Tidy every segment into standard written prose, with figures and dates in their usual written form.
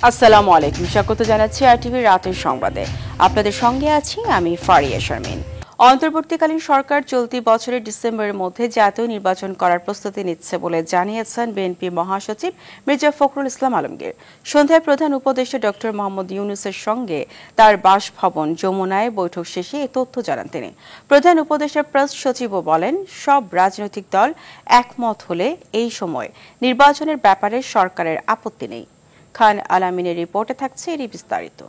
আসসালামু আলাইকুম, স্বাগত জানাচ্ছি আরটিভি রাতের সংবাদে। আপনাদের সঙ্গে আছি আমি ফারিয়া শারমিন। অন্তর্বর্তীকালীন সরকার চলতি বছরের ডিসেম্বরের মধ্যে জাতীয় নির্বাচন করার প্রস্তুতি নিচ্ছে বলে জানিয়েছেন বিএনপি মহাসচিব মির্জা ফখরুল ইসলাম আলমগীর। সন্ধ্যায় প্রধান উপদেষ্টা ডক্টর মোহাম্মদ ইউনূসের সঙ্গে তার বাসভবন যমুনায় বৈঠক শেষে এ তথ্য জানান তিনি। প্রধান উপদেষ্টার প্রেস সচিবও বলেন, সব রাজনৈতিক দল একমত হলে এই সময় নির্বাচনের ব্যাপারে সরকারের আপত্তি নেই। খান আলামিনের রিপোর্টে থাকছে এরই বিস্তারিত।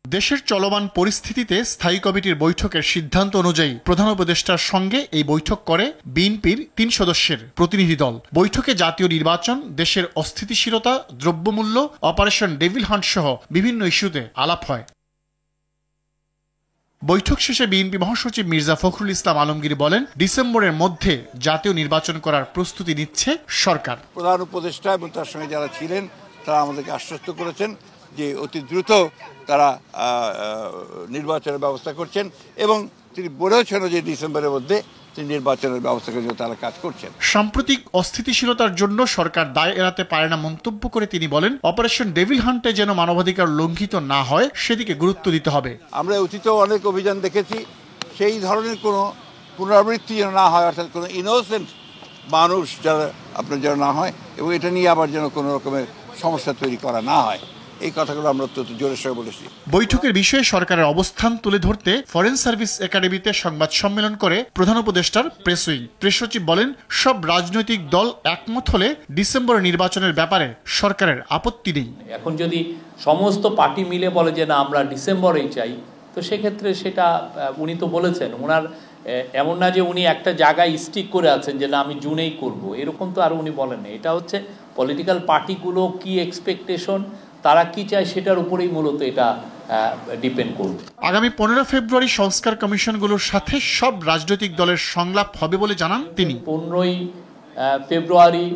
দেশের চলমান পরিস্থিতিতে স্থায়ী কমিটির বৈঠকের সিদ্ধান্ত অনুযায়ী প্রধান উপদেষ্টার সঙ্গে এই বৈঠক করে বিএনপির ৩ সদস্যের প্রতিনিধি দল। বৈঠকে জাতীয় নির্বাচন, দেশের অস্থিতিশীলতা, দ্রব্যমূল্য, অপারেশন ডেভিল হান্ট সহ বিভিন্ন ইস্যুতে আলাপ হয়। বৈঠক শেষে বিএনপি মহাসচিব মির্জা ফখরুল ইসলাম আলমগীর বলেন, ডিসেম্বরের মধ্যে জাতীয় নির্বাচন করার প্রস্তুতি নিচ্ছে সরকার। প্রধান উপদেষ্টা এবং তার সঙ্গে যারা ছিলেন তারা আমাদেরকে আশ্বস্ত করেছেন যে অতি দ্রুত তারা নির্বাচনের ব্যবস্থা করছেন এবং তিনি বলেছেন যে ডিসেম্বরের মধ্যে তিনি নির্বাচনের ব্যবস্থা করে তারা কাজ করছেন। সাম্প্রতিক অস্থিতিশীলতার জন্য সরকার দায় এড়াতে পারে না মন্তব্য করে তিনি বলেন, অপারেশন ডেভিল হান্টে যেন মানবাধিকার লঙ্ঘিত না হয় সেদিকে গুরুত্ব দিতে হবে। আমরা অতীতেও অনেক অভিযান দেখেছি, সেই ধরনের কোনো পুনরাবৃত্তি যেন না হয়, অর্থাৎ কোনো ইনোসেন্ট মানুষ যারা আপনার যেন না হয় এবং এটা নিয়ে আবার যেন কোনো রকমের সমস্যা তৈরি করা না হয়, এই কথাগুলো আমরা অত্যন্ত জোরের সঙ্গে বলেছি। বৈঠকের বিষয়ে সরকারের অবস্থান তুলে ধরতে ফরেন সার্ভিস একাডেমিতে সংবাদ সম্মেলন করে প্রধান উপদেষ্টার প্রেস উইং। প্রেস সচিব বলেন, সব রাজনৈতিক দল একমত হলে ডিসেম্বর নির্বাচনের ব্যাপারে সরকারের আপত্তি নেই। এখন যদি সমস্ত পার্টি মিলে বলে যে না আমরা ডিসেম্বরেই চাই, তো সেক্ষেত্রে সেটা উনি তো বলেছেন, ওনার এমন না যে উনি একটা জায়গায় স্টিক করে আছেন যে না আমি জুনেই করব, এরকম তো আর উনি বলেন না। এটা হচ্ছে পলিটিক্যাল পার্টিগুলো কি এক্সপেকটেশন, তারা কি চায় সেটার উপরেই মূলত এটা ডিপেন্ড করবে। আগামী 15 ফেব্রুয়ারি সংস্কার কমিশনগুলোর সাথে সব রাজনৈতিক দলের সংলাপ হবে বলে জানান তিনি। 15ই ফেব্রুয়ারি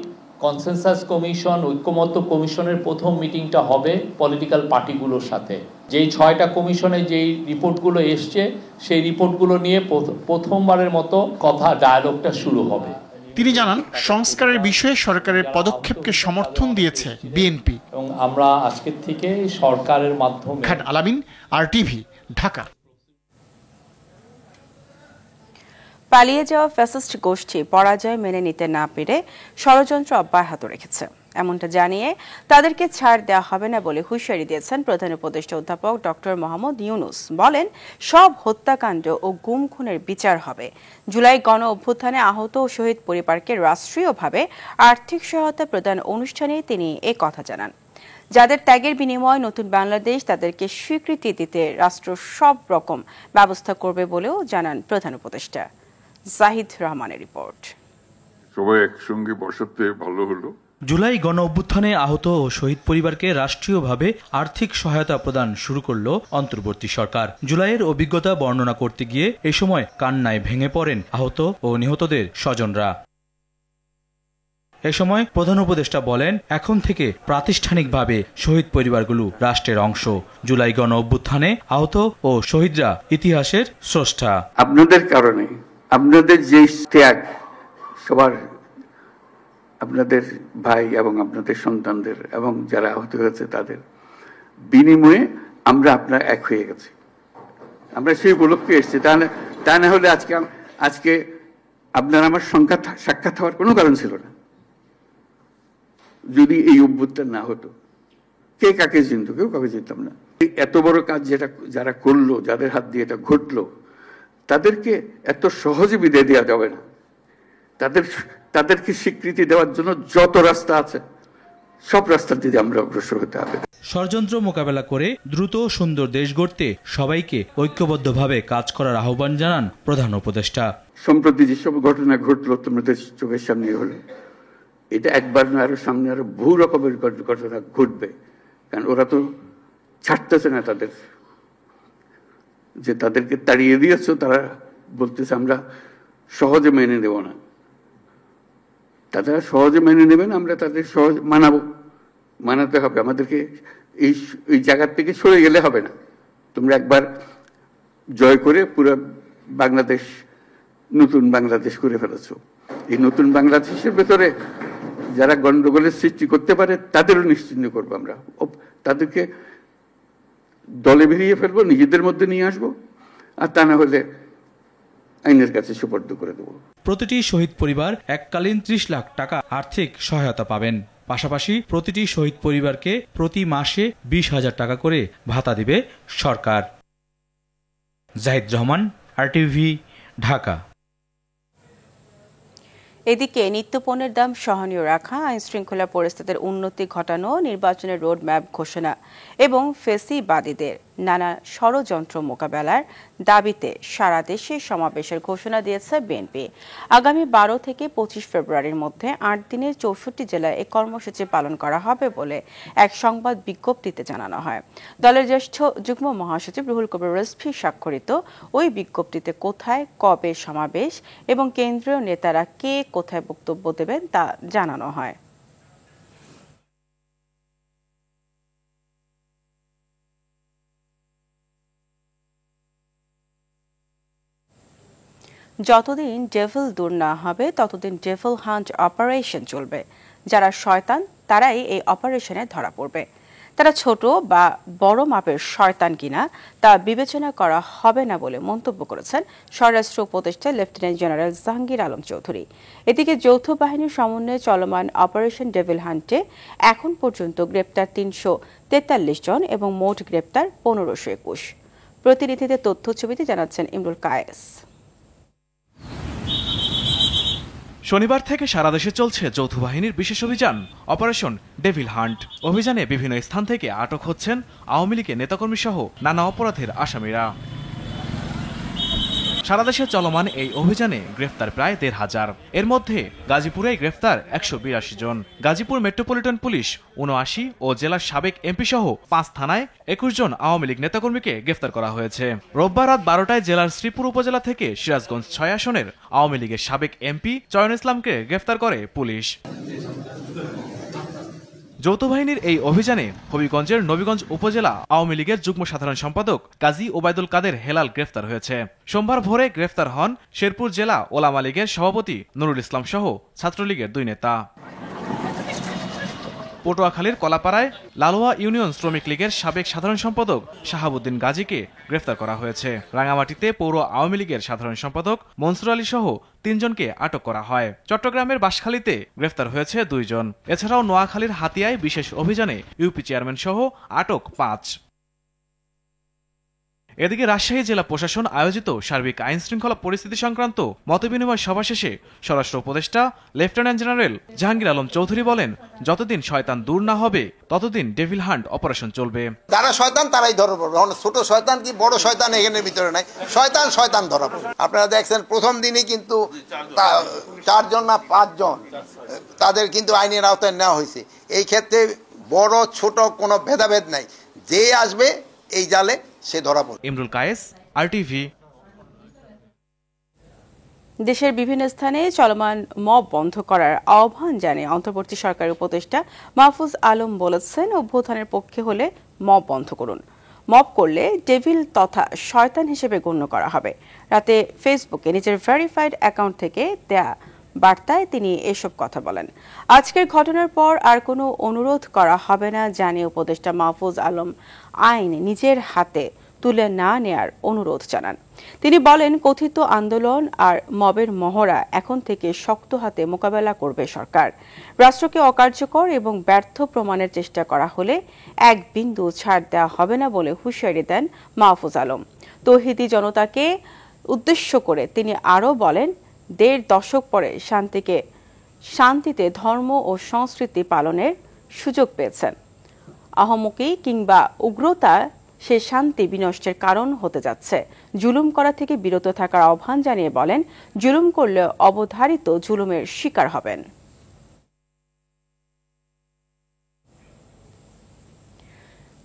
কনসেনসাস কমিশন, ঐক্যমত্য কমিশনের প্রথম মিটিংটা হবে পলিটিক্যাল পার্টিগুলোর সাথে। যেই 6টা কমিশনে যেই রিপোর্টগুলো এসছে সেই রিপোর্টগুলো নিয়ে প্রথমবারের মতো কথা ডায়ালগটা শুরু হবে। তিনি জানান, সংস্কারের বিষয়ে সরকারের পদক্ষেপকে সমর্থন দিয়েছে বিএনপি এবং আমরা আজকের থেকে সরকারের মাধ্যমে। খান আলামিন, আরটিভি, ঢাকা। পালিয়ে যাওয়া ফ্যাসিস্ট গোষ্ঠী পরাজয় মেনে নিতে না পেরে ষড়যন্ত্র অব্যাহত রেখেছে, এমনটা জানিয়ে তাদেরকে ছাড় দেওয়া হবে না বলে হুঁশিয়ারি দিয়েছেন প্রধান উপদেষ্টা অধ্যাপক ডক্টর মোহাম্মদ ইউনূস। বলেন, সব হত্যাকাণ্ড ও গুম খুনের বিচার হবে। জুলাই গণ অভ্যুত্থানে আহত ও শহীদ পরিবারকে রাষ্ট্রীয়ভাবে আর্থিক সহায়তা প্রদান অনুষ্ঠানে তিনি এ কথা জানান। যাদের ত্যাগের বিনিময়ে নতুন বাংলাদেশ, তাদেরকে স্বীকৃতি দিতে রাষ্ট্র সব রকম ব্যবস্থা করবে বলেও জানান প্রধান উপদেষ্টা। জাহিদ রহমানের রিপোর্ট। সবাই একসঙ্গে বসাতে ভালো হলো। জুলাই গণ অভ্যুত্থানে আহত ও শহীদ পরিবারকে রাষ্ট্রীয়ভাবে আর্থিক সহায়তা প্রদান শুরু করল অন্তর্বর্তী সরকার। জুলাইয়ের অভিজ্ঞতা বর্ণনা করতে গিয়ে এ সময় কান্নায় ভেঙে পড়েন আহত ও নিহতদের স্বজনরা। এ সময় প্রধান উপদেষ্টা বলেন, এখন থেকে প্রাতিষ্ঠানিকভাবে শহীদ পরিবারগুলো রাষ্ট্রের অংশ। জুলাই গণ অভ্যুত্থানে আহত ও শহীদরা ইতিহাসের স্রষ্টা। আপনাদের কারণে আপনাদের যে ত্যাগ, সবার আপনাদের ভাই এবং আপনাদের সন্তানদের এবং যারা আহত হয়েছে তাদের বিনিময়ে আমরা আপনারা এক হয়ে গেছি। আমরা সেই উপলক্ষে এসেছি। তা না হলে আজকে আপনার আমার সাক্ষাৎ হওয়ার কোনো কারণ ছিল না। যদি এই অভ্যুত্থান না হতো, কে কাকে চিনত? কেউ কাকে চিনতাম না। এত বড় কাজ যারা করলো, যাদের হাত দিয়ে এটা ঘটলো, তাদেরকে এত সহজে বিদায় দেওয়া যাবে না। তাদেরকে স্বীকৃতি দেওয়ার জন্য যত রাস্তা আছে সব রাস্তা দিয়ে আমরা অগ্রসর হতে হবে। ষড়যন্ত্র মোকাবেলা করে দ্রুত সুন্দর দেশ গড়তে সবাইকে ঐক্যবদ্ধভাবে কাজ করার আহ্বান জানান প্রধান উপদেষ্টা। সম্প্রতি যেসব ঘটনা ঘটলো তোমাদের চোখের সামনে হলো, এটা একবার না, আরো সামনে আরো বহু রকমের ঘটনা ঘটবে। কারণ ওরা তো ছাড়তেছে না তাদেরকে তাড়িয়ে দিয়েছো, তারা বলতেছে আমরা সহজে মেনে নেব না। তারা সহজে মেনে নেবেন, আমরা তাদের সহজ মানাতে হবে। আমাদেরকে এই জায়গার থেকে সরে গেলে হবে না। তোমরা একবার জয় করে পুরো বাংলাদেশ নতুন বাংলাদেশ করে ফেলেছো। এই নতুন বাংলাদেশের ভেতরে যারা গন্ডগোলের সৃষ্টি করতে পারে তাদেরও নিশ্চিহ্ন করবো আমরা, তাদেরকে দলে বেরিয়ে ফেলবো, নিজেদের মধ্যে নিয়ে আসবো, আর তা না হলে আইনের কাছে সুপর্দ করে দেবো। প্রতিটি শহীদ পরিবার এককালীন 30 লাখ টাকা আর্থিক সহায়তা পাবেন। পাশাপাশি প্রতিটি শহীদ পরিবারকে প্রতি মাসে 20,000 টাকা করে ভাতা দিবে সরকার। জাহিদ রহমান, RTV, ঢাকা। এদিকে নিত্যপণ্যের দাম সহনীয় রাখা, আইন শৃঙ্খলা পরিস্থিতির উন্নতি ঘটানো, নির্বাচনের রোডম্যাপ ঘোষণা এবং ফেসিবাদীদের নানা ষড়যন্ত্র মোকাবেলার দাবিতে সারা দেশে সমাবেশের ঘোষণা দিয়েছে বিএনপি। আগামী 12 থেকে 25 ফেব্রুয়ারির মধ্যে 8 দিনের 64 জেলায় এই কর্মসূচি পালন করা হবে বলে এক সংবাদ বিজ্ঞপ্তিতে জানানো হয়। দলের জ্যেষ্ঠ যুগ্ম মহাসচিব রুহুল কবির রিজভী স্বাক্ষরিত ওই বিজ্ঞপ্তিতে কোথায়, কবে সমাবেশ এবং কেন্দ্রীয় নেতারা কে কোথায় বক্তব্য দেবেন তা জানানো হয়। যতদিন ডেভিল দূর না হবে ততদিন ডেভিল হান্ট অপারেশন চলবে। যারা শয়তান তারাই এই অপারেশনে ধরা পড়বে। তারা ছোট বা বড় মাপের শয়তান কিনা তা বিবেচনা করা হবে না বলে মন্তব্য করেছেন স্বরাষ্ট্র উপদেষ্টা লেফটেন্যান্ট জেনারেল জাহাঙ্গীর আলম চৌধুরী। এদিকে যৌথ বাহিনীর সমন্বয়ে চলমান অপারেশন ডেভিল হান্টে এখন পর্যন্ত গ্রেপ্তার 343 জন এবং মোট গ্রেপ্তার 1521। প্রতিনিধিদের তথ্য ছবিতে জানাচ্ছেন ইমরুল কায়েস। শনিবার থেকে সারা দেশে চলছে যৌথ বাহিনীর বিশেষ অভিযান অপারেশন ডেভিল হান্ট। অভিযানে বিভিন্ন স্থান থেকে আটক হচ্ছেন আওয়ামী লীগের নেতাকর্মী সহ নানা অপরাধের আসামিরা। সারা দেশে চলমান এই অভিযানে গ্রেফতার প্রায় 1,500। এর মধ্যে গাজীপুরে গ্রেফতার 182 জন। গাজীপুর মেট্রোপলিটন পুলিশ 79 ও জেলার সাবেক এমপি সহ 5 থানায় 21 জন আওয়ামী লীগ নেতাকর্মীকে গ্রেফতার করা হয়েছে। রোববার রাত 12টায় জেলার শ্রীপুর উপজেলা থেকে সিরাজগঞ্জ 6 আসনের আওয়ামী লীগের সাবেক এমপি চয়ন ইসলামকে গ্রেফতার করে পুলিশ। যৌথ বাহিনীর এই অভিযানে হবিগঞ্জের নবীগঞ্জ উপজেলা আওয়ামী লীগের যুগ্ম সাধারণ সম্পাদক কাজী ওবায়দুল কাদের হেলাল গ্রেফতার হয়েছে। সোমবার ভোরে গ্রেফতার হন শেরপুর জেলা ওলামা লীগের সভাপতি নুরুল ইসলাম সহ ছাত্রলীগের 2 নেতা। পটুয়াখালীর কলাপাড়ায় লালুয়া ইউনিয়ন শ্রমিক লীগের সাবেক সাধারণ সম্পাদক শাহাবুদ্দিন গাজীকে গ্রেফতার করা হয়েছে। রাঙামাটিতে পৌর আওয়ামী লীগের সাধারণ সম্পাদক মনসুর আলী সহ 3 জনকে আটক করা হয়। চট্টগ্রামের বাঁশখালীতে গ্রেফতার হয়েছে 2 জন। এছাড়াও নোয়াখালীর হাতিয়ায় বিশেষ অভিযানে ইউপি চেয়ারম্যান সহ আটক 5। এদিকে রাজশাহী জেলা প্রশাসন আয়োজিত সার্বিক আইন শৃঙ্খলা পরিস্থিতি সংক্রান্ত মতবিনিময় সভা শেষে স্বরাষ্ট্র উপদেষ্টা লেফটেন্যান্ট জেনারেল জাহাঙ্গীর আলম চৌধুরী বলেন, যতদিন শয়তান দূর না হবে ততদিন ডেভিল হান্ট অপারেশন চলবে। যারা শয়তান তারাই ধরা পড়বে। ছোট শয়তান কি বড় শয়তান এখানের ভিতরে নাই, শয়তান ধরা পড়বে। আপনারা দেখছেন প্রথম দিনই কিন্তু 4 জন না 5 জন তাদের কিন্তু আইনের আওতায় নেওয়া হয়েছে। এই ক্ষেত্রে বড় ছোট কোনো ভেদাভেদ নাই, যে আসবে এই জালে সে ধরা পড়বে। ইমরুল কায়েস, RTV। দেশের বিভিন্ন স্থানে চলমান মব বন্ধ করার আহ্বান জানিয়ে অন্তর্বর্তী সরকারের উপদেষ্টা মাহফুজ আলম বলেছেন, অভ্যুত্থানের পক্ষে হলে মব বন্ধ করুন। মব করলে ডেভিল তথা শয়তান হিসেবে গণ্য করা হবে। রাতে ফেসবুকে নিজের ভেরিফাইড অ্যাকাউন্ট থেকে দেয়া বার্তায় তিনি এসব কথা বলেন। আজকের ঘটনার পর আর কোনো অনুরোধ করা হবে না জানিয়ে উপদেষ্টা মাহফুজ আলম আইন নিজের হাতে তুলে না নেয়ার অনুরোধ জানান। তিনি বলেন, কথিত আন্দোলন আর মবের মহড়া এখন থেকে শক্ত হাতে মোকাবেলা করবে সরকার। রাষ্ট্রকে অকার্যকর এবং ব্যর্থ প্রমাণের চেষ্টা করা হলে 1 বিন্দু ছাড় দেওয়া হবে না বলে হুঁশিয়ারি দেন মাহফুজ আলম। তৌহিদি জনতাকে উদ্দেশ্য করে তিনি আরও বলেন, 1.5 দশক পরে শান্তিতে ধর্ম ও সংস্কৃতি পালনের সুযোগ পেয়েছেন। আহমকি কিংবা উগ্রতা সে শান্তি বিনষ্টের কারণ হতে যাচ্ছে। জুলুম করা থেকে বিরত থাকার আহ্বান জানিয়ে বলেন, জুলুম করলে অবধারিত জুলুমের শিকার হবেন।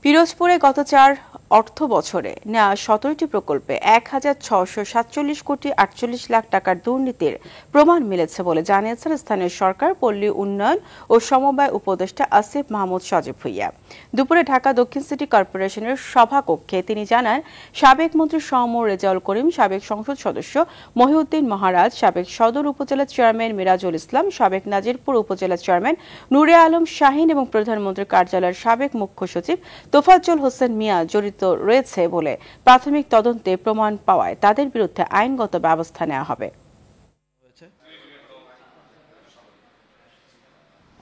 পিরোজপুরে গত 4 অর্থ বছরে নেওয়া 17টি প্রকল্পে 1,647 কোটি 48 লাখ টাকার দুর্নীতির প্রমাণ মিলেছে বলে জানিয়েছেন স্থানীয় সরকার পল্লী উন্নয়ন ও সমবায় উপদেষ্টা আসিফ মাহমুদ সজীব ভুঁইয়া। দুপুরে ঢাকা দক্ষিণ সিটি কর্পোরেশনের সভাকক্ষে তিনি জানান, সাবেক মন্ত্রী সৌম্য রেজাউল করিম, সাবেক সংসদ সদস্য মহিউদ্দিন মহারাজ, সাবেক সদর উপজেলা চেয়ারম্যান মিরাজুল ইসলাম, সাবেক নাজিরপুর উপজেলা চেয়ারম্যান নূরে আলম শাহিন এবং প্রধানমন্ত্রীর কার্যালয়ের সাবেক মুখ্য সচিব তোফাজ্জল হোসেন মিয়া জড়িত রয়েছে বলে প্রাথমিক তদন্তে প্রমাণ পাওয়ায় তাদের বিরুদ্ধে আইনগত ব্যবস্থা নেওয়া হবে।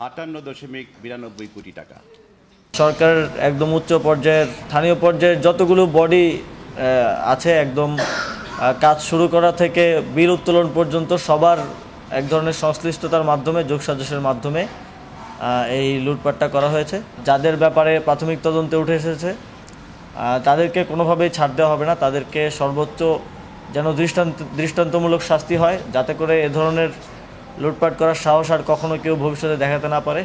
58.92 কোটি টাকা। সরকার একদম উচ্চ পর্যায়ের, স্থানীয় পর্যায়ের যতগুলো বডি আছে, একদম কাজ শুরু করা থেকে বিল উত্তোলন পর্যন্ত সবার এক ধরনের সংশ্লিষ্টতার মাধ্যমে, যোগসাজশের মাধ্যমে এই লুটপাটটা করা হয়েছে। যাদের ব্যাপারে প্রাথমিক তদন্তে উঠে এসেছে তাদেরকে কোনোভাবেই ছাড় দেওয়া হবে না। তাদেরকে সর্বোচ্চ যেন দৃষ্টান্তমূলক শাস্তি হয়, যাতে করে এ ধরনের লুটপাট করার সাহস আর কখনো কেউ ভবিষ্যতে দেখাতে না পারে।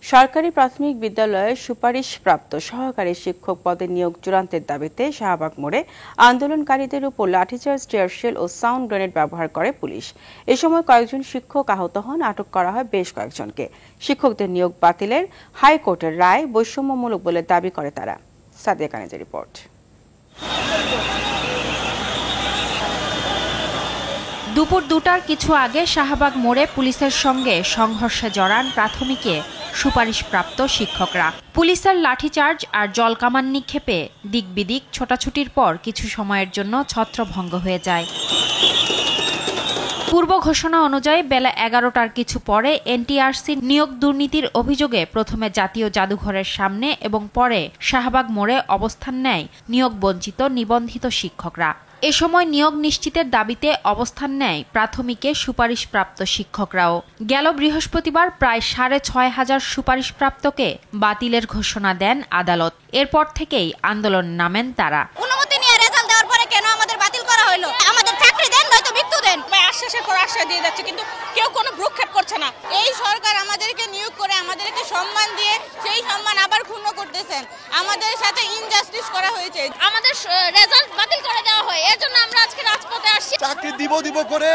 সরকারি প্রাথমিক বিদ্যালয়ে সুপারিশপ্রাপ্ত সহকারী শিক্ষক পদে নিয়োগ চূড়ান্তের দাবিতে শাহবাগ মোড়ে আন্দোলনকারীদের উপর লাঠিচার্জ, টিয়ারশেল ও সাউন্ড গ্রেনেড ব্যবহার করে পুলিশ। এ সময় কয়েকজন শিক্ষক আহত হন, আটক করা হয় বেশ কয়েকজনকে। শিক্ষকদের নিয়োগ বাতিলের হাইকোর্টের রায় বৈষম্যমূলক বলে দাবি করে তারা। সাদিয়া কানেজের রিপোর্ট। দুপুর 2টার কিছু আগে শাহবাগ মোড়ে পুলিশের সঙ্গে সংঘর্ষে জড়ান প্রাথমিকে সুপারিশপ্রাপ্ত শিক্ষকরা। পুলিশের লাঠিচার্জ আর জলকামান নিক্ষেপে দিক বিদিক ছোটাছুটির পর কিছু সময়ের জন্য ছত্রভঙ্গ হয়ে যায়। পূর্ব ঘোষণা অনুযায়ী বেলা 11টার কিছু পরে এনটিআরসি নিয়োগ দুর্নীতির অভিযোগে প্রথমে জাতীয় জাদুঘরের সামনে এবং পরে শাহবাগ মোড়ে অবস্থান নেয় নিয়োগ বঞ্চিত নিবন্ধিত শিক্ষকরা। এ সময় নিয়োগ নিশ্চিতের দাবিতে অবস্থান নেয় প্রাথমিকে সুপারিশপ্রাপ্ত শিক্ষকরাও। গেল বৃহস্পতিবার প্রায় 6,500 সুপারিশপ্রাপ্তকে বাতিলের ঘোষণা দেন আদালত। এরপর থেকেই আন্দোলন নামেন তারা। অনুমতি নিয়ে রেজাল্ট দেওয়ার পরে কেন আমাদের বাতিল করা হলো? আমাদের চাকরি দেন, নয়তো মৃত্যু দেন। আশ্বাসের পর আশ্বাস দিয়ে যাচ্ছে, কিন্তু কেউ কোনো ভ্রুক্ষেপ করছে না। এই সরকার আমাদেরকে নিয়োগ করে আমাদেরকে সম্মান দিয়ে সেই সম্মান আবার ক্ষুণ্ণ করতেছেন। আমাদের সাথে ইনজাস্টিস করা হয়েছে, আমাদের রেজাল্ট বাতিল করে দেওয়া হয়। এর জন্য আমরা আজকে রাজপথে আসছি। চাকরি দিব করে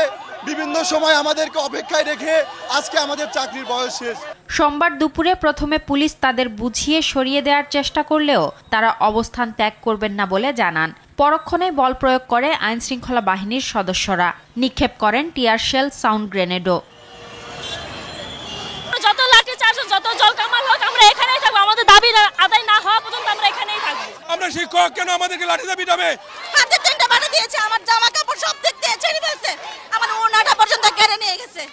বিভিন্ন সময় আমাদেরকে অপেক্ষায় রেখে আজকে আমাদের চাকরির বয়স শেষ। সোমবার দুপুরে প্রথমে পুলিশ তাদের বুঝিয়ে সরিয়ে দেওয়ার চেষ্টা করলেও তারা অবস্থান ত্যাগ করবেন না বলে জানান। পরক্ষণে বল প্রয়োগ করে আইনশৃঙ্খলা বাহিনীর সদস্যরা নিক্ষেপ করেন টিয়ারশেল, সাউন্ড গ্রেনেডও। যত লাঠি চার্জ, যত জলকামান হোক, আমরা এখানেই থাকবো। আমাদের দাবি আদায় না হওয়া পর্যন্ত আমরা এখানেই থাকবো। আমরা শিক্ষক, কেন আমাদেরকে লাঠি দিয়ে পিটাবে? হাতে 3টা বাড়ি দিয়েছে, আমার জামা কাপড় সব দিক দিয়ে ছেড়ে ফেলছে, আমার ওড়নাটা পর্যন্ত কেড়ে নিয়ে গেছে।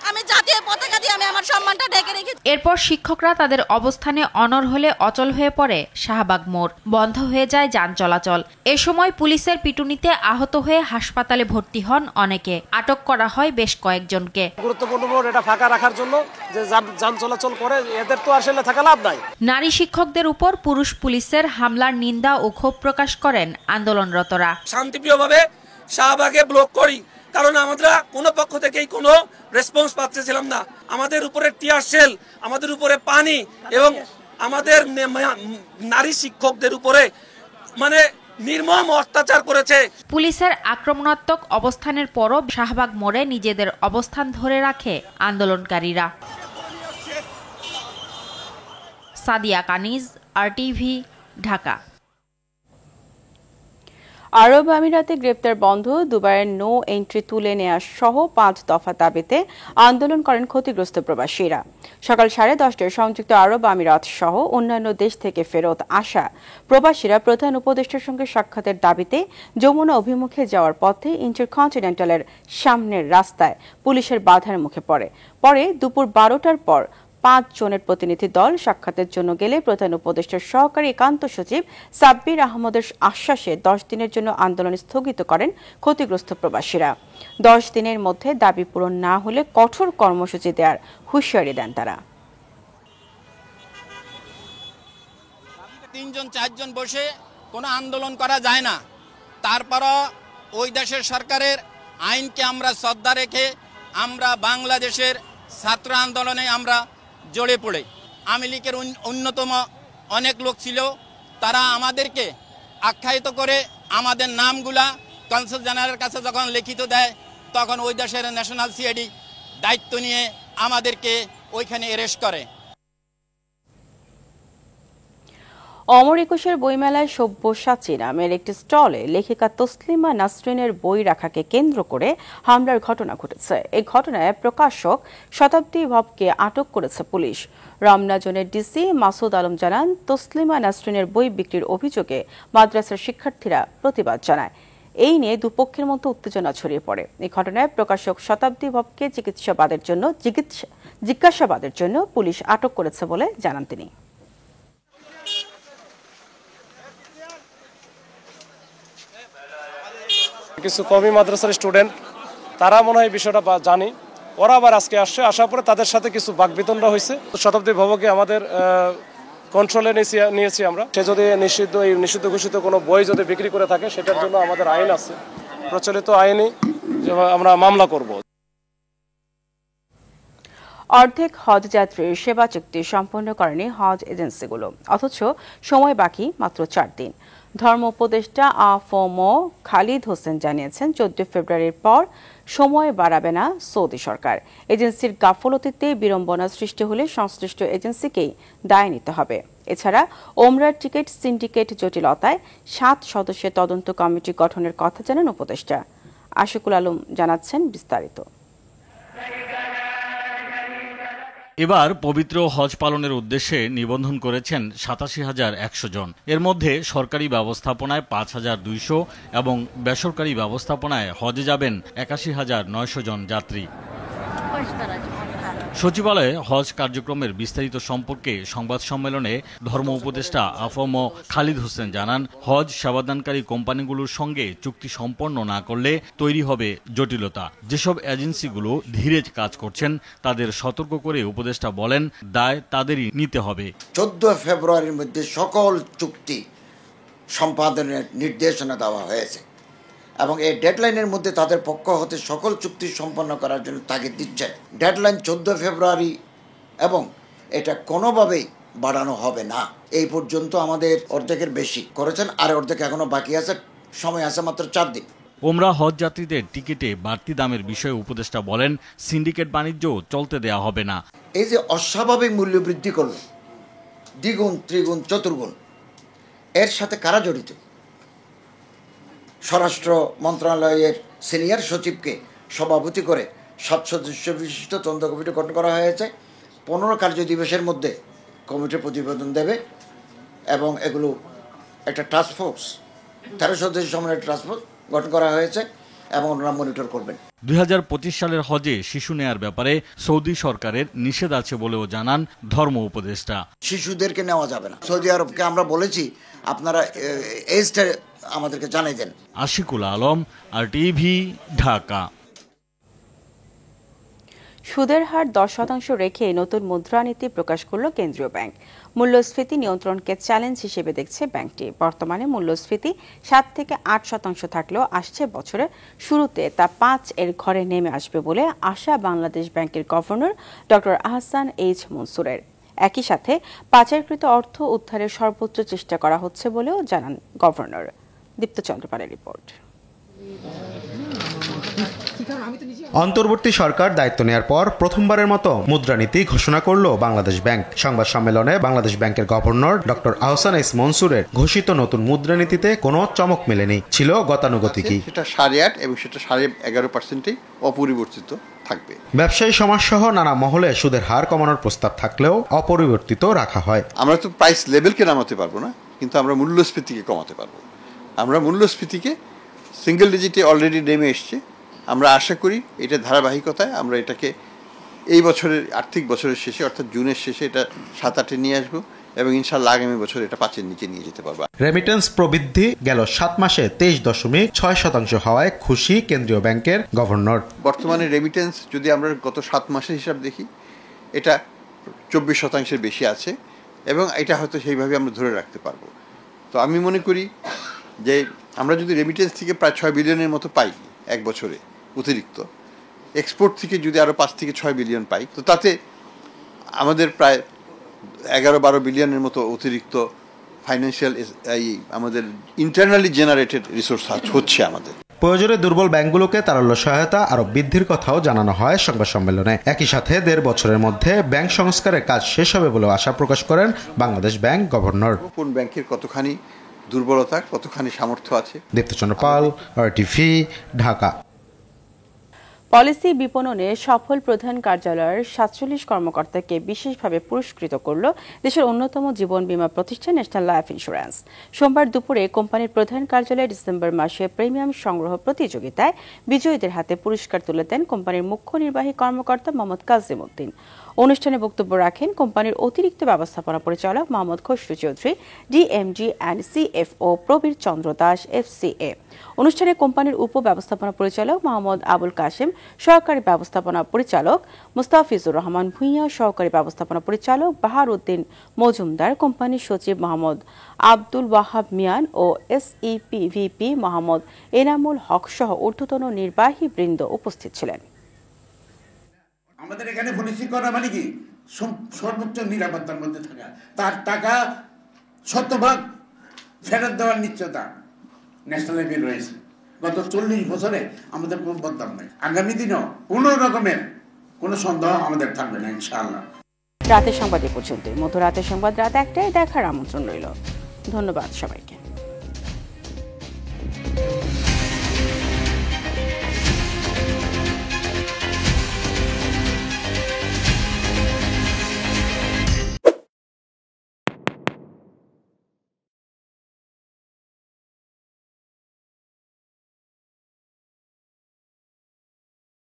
আমি জাতীয় পতাকা দিয়ে আমি আমার সম্মানটা ঢেকে রেখেছি। এরপর শিক্ষকরা তাদের অবস্থানে অনড় হলে অচল হয়ে পড়ে শাহবাগ মোড়, বন্ধ হয়ে যায় যান চলাচল। এ সময় পুলিশের পিটুনিতে আহত হয়ে হাসপাতালে ভর্তি হন অনেকে। আটক করা হয় বেশ কয়েকজনকে। গুরুত্বপূর্ণ মোড় এটা ফাঁকা রাখার জন্য যে যান চলাচল করে, এদের তো আসলে থাকা লাভ নাই। নারী শিক্ষকদের উপর পুরুষ পুলিশের হামলার নিন্দা ও ক্ষোভ প্রকাশ করেন আন্দোলনরতরা। শান্তিপ্রিয়ভাবে শাহবাগে ব্লক করি, কারণ আমরা কোনো পক্ষ থেকেই কোনো রেসপন্স পাচ্ছিলাম না। আমাদের উপরে টিয়ার শেল, আমাদের উপরে পানি এবং আমাদের নারী শিক্ষকদের উপরে নির্মম অত্যাচার করেছে। পুলিশের আক্রমণাত্মক অবস্থানের পরও শাহবাগ মোড়ে নিজেদের অবস্থান ধরে রাখে আন্দোলনকারীরা। সাদিয়া কানিজ, RTV, ঢাকা। আরব আমিরাতে গ্রেপ্তার বন্ধ, দুবাইয়ের নো এন্ট্রি তুলে নেওয়া সহ 5 দফা দাবিতে আন্দোলন করেন ক্ষতিগ্রস্ত প্রবাসীরা। সকাল 10:30টায় সংযুক্ত আরব আমিরাত সহ অন্যান্য দেশ থেকে ফেরত আসা প্রবাসীরা প্রধান উপদেষ্টার সঙ্গে সাক্ষাতের দাবিতে যমুনা অভিমুখে যাওয়ার পথে ইন্টারকন্টিনেন্টালের সামনের রাস্তায় পুলিশের বাধার মুখে পড়ে। পরে দুপুর 12টার পর 5 জনের প্রতিনিধি দল সাক্ষাতের জন্য গেলে প্রধান উপদেষ্টার সহকারী একান্ত সচিব সাব্বির আহমদের আশ্বাসে 10 দিনের জন্য আন্দোলন স্থগিত করেন ক্ষতিগ্রস্ত প্রবাসীরা। 10 দিনের মধ্যে দাবি পূরণ না হলে কঠোর কর্মসূচি দেওয়ার হুঁশিয়ারি দেন তারা। 3 জন 4 জন বসে কোনো আন্দোলন করা যায় না। তারপরও ওই দেশের সরকারের আইনকে আমরা শ্রদ্ধা রেখে আমরা বাংলাদেশের ছাত্র আন্দোলনে আমরা জড়ে পড়ে আওয়ামী লীগের অন্যতম অনেক লোক ছিল, তারা আমাদেরকে আখ্যায়িত করে আমাদের নামগুলা কনসাল জেনারেলের কাছে যখন লিখিত দেয়, তখন ওই দেশের ন্যাশনাল সিআইডি দায়িত্ব নিয়ে আমাদেরকে ওইখানে অ্যারেস্ট করে। অমর একুশের বইমেলায় সব্যসাচী নামের একটি স্টলে লেখিকা তসলিমা নাসরিনের বই রাখাকে কেন্দ্র করে হামলার ঘটনা ঘটেছে। এই ঘটনায় প্রকাশক শতাব্দী ভবকে আটক করেছে পুলিশ। রমনা জোনের ডিসি মাসুদ আলম জানান, তসলিমা নাসরিনের বই বিক্রির অভিযোগে মাদ্রাসার শিক্ষার্থীরা প্রতিবাদ জানায়। এই নিয়ে দুপক্ষের মধ্যে উত্তেজনা ছড়িয়ে পড়ে। এই ঘটনায় প্রকাশক শতাব্দী ভবকে জিজ্ঞাসাবাদের জন্য পুলিশ আটক করেছে বলে জানান তিনি। কিছু কওমি মাদ্রাসার স্টুডেন্ট তারা মনে হয় বিষয়টা জানি, ওরা আবার আজকে আসার পরে তাদের সাথে কিছু বাকবিতণ্ডা হয়েছে। শতাব্দী ভবকে আমাদের কন্ট্রোলে নিয়েছি আমরা। সে যদি নিষিদ্ধ ঘোষিত কোনো বই যদি বিক্রি করে থাকে, সেটার জন্য আমাদের আইন আছে, প্রচলিত আইনে আমরা মামলা করব। অর্ধেক হজ যাত্রীর সেবা চুক্তি সম্পন্ন করেনি হজ এজেন্সিগুলো, অথচ সময় বাকি মাত্র 4 দিন। ধর্ম উপদেষ্টা আফম খালিদ হোসেন জানিয়েছেন, 14 ফেব্রুয়ারির পর সময় বাড়াবে না সৌদি সরকার। এজেন্সির গাফলতিতে বিড়ম্বনা সৃষ্টি হলে সংশ্লিষ্ট এজেন্সিকেই দায় নিতে হবে। এছাড়া ওমরার টিকিট সিন্ডিকেট জটিলতায় 7 সদস্যের তদন্ত কমিটি গঠনের কথা জানান উপদেষ্টা। আশিকুল আলম জানাচ্ছেন বিস্তারিত। এবার পবিত্র হজ পালনের উদ্দেশ্যে নিবন্ধন করেছেন 87,100 জন। এর মধ্যে সরকারি ব্যবস্থাপনায় 5,200 এবং বেসরকারি ব্যবস্থাপনায় হজে যাবেন 81,900 জন যাত্রী। সচিবালয়ে হজ কার্যক্রমের বিস্তারিত সম্পর্কে সংবাদ সম্মেলনে ধর্ম উপদেষ্টা আফম খালিদ হোসেন জানান, হজ সেবাদানকারী কোম্পানিগুলোর সঙ্গে চুক্তি সম্পন্ন না করলে তৈরি হবে জটিলতা। যেসব এজেন্সিগুলো ধীরে কাজ করছেন তাদের সতর্ক করে উপদেষ্টা বলেন, দায় তাদেরই নিতে হবে। 14 ফেব্রুয়ারির মধ্যে সকল চুক্তি সম্পাদনের নির্দেশনা দেওয়া হয়েছে এবং এই ডেডলাইনের মধ্যে তাদের পক্ষ হতে সকল চুক্তি সম্পন্ন করার জন্য তাগিদ দিচ্ছে। ডেডলাইন 14 ফেব্রুয়ারি এবং এটা কোনোভাবেই বাড়ানো হবে না। এই পর্যন্ত আমাদের অর্ধেকের বেশি করেছেন, আর অর্ধেক এখনো বাকি আছে, সময় আছে মাত্র 4 দিন। ওমরা হজ যাত্রীদের টিকিটে বাড়তি দামের বিষয়ে উপদেষ্টা বলেন, সিন্ডিকেট বাণিজ্য চলতে দেওয়া হবে না। এই যে অস্বাভাবিক মূল্য বৃদ্ধি করল, দ্বিগুণ ত্রিগুণ চতুর্গুণ, এর সাথে কারা জড়িত? স্বরাষ্ট্র মন্ত্রণালয়ের সিনিয়র সচিবকে সভাপতি করে 7 সদস্য বিশিষ্ট তদন্ত কমিটি গঠন করা হয়েছে। 15 কার্য দিবসের মধ্যে কমিটি প্রতিবেদন দেবে এবং এগুলো একটা টাস্কফোর্স 13 সদস্য সমন্বয়ের টাস্কফোর্স গঠন করা হয়েছে এবং ওনারা মনিটর করবেন। 2025 সালের হজে শিশু নেয়ার ব্যাপারে সৌদি সরকারের নিষেধ আছে বলেও জানান ধর্ম উপদেষ্টা। শিশুদেরকে নেওয়া যাবে না। সৌদি আরবকে আমরা বলেছি, আপনারা এজটা আমাদেরকে জানাই দেন। আশিকুল আলম, RTV, ঢাকা। সুদের হার 10% রেখে নতুন মুদ্রানীতি প্রকাশ করল কেন্দ্রীয় ব্যাংক। মূল্যস্ফীতি নিয়ন্ত্রণকে চ্যালেঞ্জ হিসেবে দেখছে ব্যাংকটি। বর্তমানে মূল্যস্ফীতি 7 থেকে 8% থাকলেও আসছে বছরের শুরুতে তা 5 ঘরে নেমে আসবে বলে আশা বাংলাদেশ ব্যাংকের গভর্নর ডক্টর আহসান এইচ মনসুরের। একই সাথে পাচারকৃত অর্থ উদ্ধারের সর্বোচ্চ চেষ্টা করা হচ্ছে বলেও জানান গভর্নর। দীপ্ত চন্দ্রপালের রিপোর্ট। অন্তর্বর্তী সরকার দায়িত্ব নেয়ার পর প্রথমবারের মতো মুদ্রানীতি ঘোষণা করল বাংলাদেশ ব্যাংক। সংবাদ সম্মেলনে বাংলাদেশ ব্যাংকের গভর্নর ডক্টর আহসান এইচ মনসুরের ঘোষিত নতুন মুদ্রানীতিতে কোনো চমক মেলেনি, ছিল গতানুগতিকই। সেটা 8.5 এবং সেটা 11.5% অপরিবর্তিত থাকবে। ব্যবসায়ী সমাজ সহ নানা মহলে সুদের হার কমানোর প্রস্তাব থাকলেও অপরিবর্তিত রাখা হয়। আমরা তো প্রাইস লেভেলকে নামাতে পারবো না, কিন্তু আমরা মূল্যস্ফীতিকে কমাতে পারবো। আমরা মূল্যস্ফীতিকে সিঙ্গেল ডিজিটে অলরেডি নেমে এসছে। আমরা আশা করি এটা ধারাবাহিকতায় আমরা এটাকে এই বছরের আর্থিক বছরের শেষে অর্থাৎ জুনের শেষে এটা 7-8-এ নিয়ে আসবো এবং ইনশাআল্লাহ আগামী বছর এটা 5-এর নিচে নিয়ে যেতে পারবো। রেমিটেন্স প্রবৃদ্ধি গেল 7 মাসে 23.6% হওয়ায় খুশি কেন্দ্রীয় ব্যাংকের গভর্নর। বর্তমানে রেমিটেন্স যদি আমরা গত 7 মাসের হিসাব দেখি, এটা 24% বেশি আছে এবং এটা হয়তো সেইভাবে আমরা ধরে রাখতে পারবো। তো আমি মনে করি যে আমরা যদি রেমিটেন্স থেকে প্রায় 6 বিলিয়নের মতো পাই এক বছরে অতিরিক্ত, এক্সপোর্ট থেকে যদি আরও 5 থেকে 6 বিলিয়ন পাই, তো তাতে আমাদের প্রায় 11-12 বিলিয়নের মতো অতিরিক্ত ফাইন্যান্সিয়াল আমাদের ইন্টারনালি জেনারেটেড রিসোর্স হচ্ছে আমাদের। প্রয়োজনে দুর্বল ব্যাংকগুলোকে তারল্য সহায়তা আরো বৃদ্ধির কথাও জানানো হয় সংবাদ সম্মেলনে। একই সাথে 1.5 বছরের মধ্যে ব্যাংক সংস্কারের কাজ শেষ হবে বলেও আশা প্রকাশ করেন বাংলাদেশ ব্যাংক গভর্নর। কোন ব্যাংকের কতখানি দুর্বলতা, কতখানি সামর্থ্য আছে। দীপ্তচন্দ্র পাল, RTV, ঢাকা। পলিসি বিপণনে সফল প্রধান কার্যালয়ের 47 কর্মকর্তাকে বিশেষভাবে পুরস্কৃত করল দেশের অন্যতম জীবন বীমা প্রতিষ্ঠান ন্যাশনাল লাইফ ইন্স্যুরেন্স। সোমবার দুপুরে কোম্পানির প্রধান কার্যালয়ে ডিসেম্বর মাসে প্রিমিয়াম সংগ্রহ প্রতিযোগিতায় বিজয়ীদের হাতে পুরস্কার তুলে দেন কোম্পানির মুখ্য নির্বাহী কর্মকর্তা মোহাম্মদ কাজিম উদ্দিন। অনুষ্ঠানে বক্তব্য রাখেন কোম্পানির অতিরিক্ত ব্যবস্থাপনা পরিচালক Mohammad Khasru Chowdhury, DMD and CFO Prabir Chandra Das, FCA। অনুষ্ঠানে কোম্পানির উপ ব্যবস্থাপনা পরিচালক মোহাম্মদ আবুল কাশেম, সহকারী ব্যবস্থাপনা পরিচালক মুস্তাফিজুর রহমান ভূঁইয়া, সহকারী ব্যবস্থাপনা পরিচালক বাহার উদ্দিন মজুমদার, কোম্পানির সচিব মোহাম্মদ আব্দুল ওয়াহাব মিয়ান ও SEPVP মোহাম্মদ এনামুল হক সহ ঊর্ধ্বতন নির্বাহী বৃন্দ উপস্থিত ছিলেন। আমাদের এখানে পলিসি করা মানে কি সর্বোচ্চ নিরাপত্তার মধ্যে থাকা, তার টাকা 100% ফেরত দেওয়ার নিশ্চয়তা ন্যাশনাল লাইফে রয়েছে। গত 40 বছরে আমাদের কোনো বদনাম নেই। আগামী দিনেও কোনো রকমের কোনো সন্দেহ আমাদের থাকবে না ইনশাআল্লাহ। রাতের সংবাদ এ পর্যন্তই। মধ্যরাতের সংবাদ রাত 1টায় দেখার আমন্ত্রণ রইল। ধন্যবাদ সবাইকে।